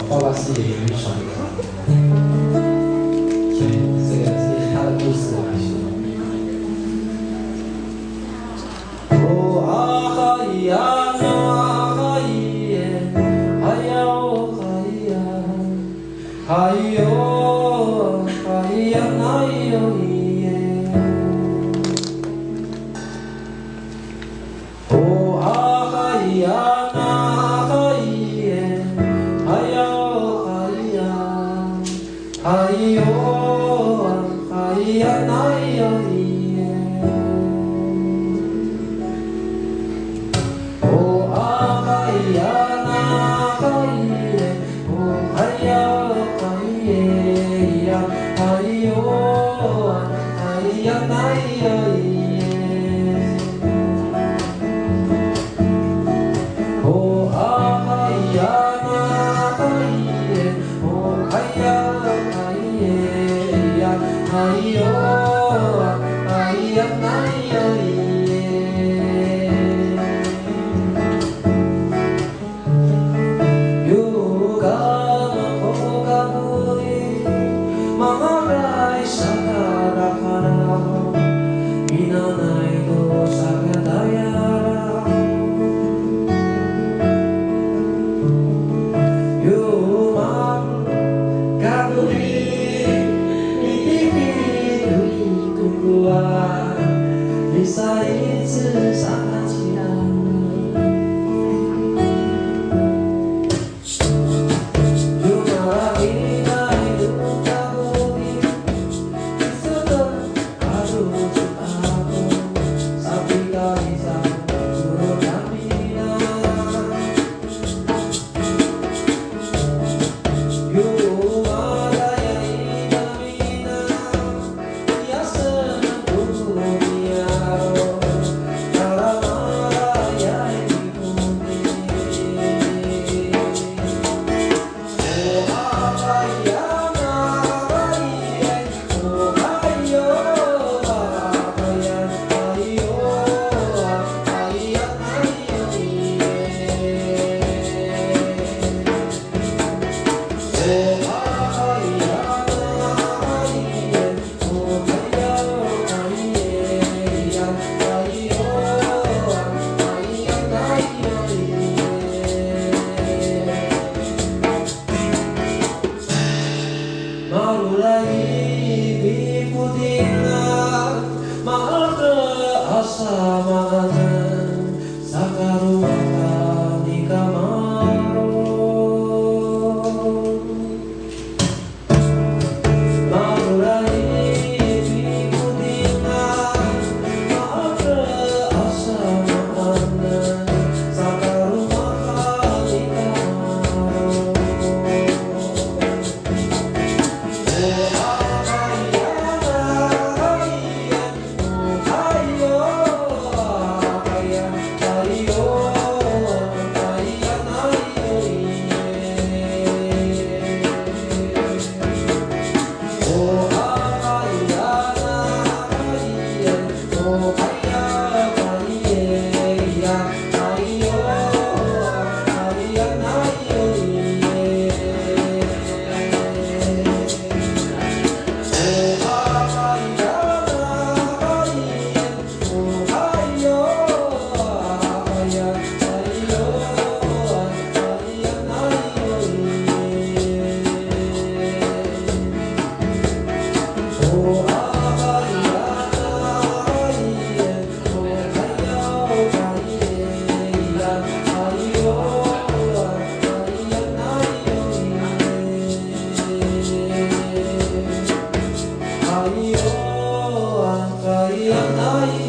爸爸是一个渔船的，所以这个是他的故事来说。哦啊嗨呀那嗨耶，嗨呀哦嗨呀，嗨哟嗨呀那哟耶。哦啊嗨呀。哎呦哎呀那哟耶，哦啊哎呀那哎耶，哦哎呀哎耶呀，哎呦哎呀那哟耶，哦啊哎呀那哎耶，哦哎呀。哎呦哎呀那哟耶，よがまほがぶいままがいさからからみなないどさがだやよまがぶいbisa一直想起来，有那一代路加不离，一色的阿鲁吉阿公，萨比嘎伊萨古罗加米纳，有马达呀伊达米纳，亚瑟那古米亚。哎呦，哎呀，哎呀。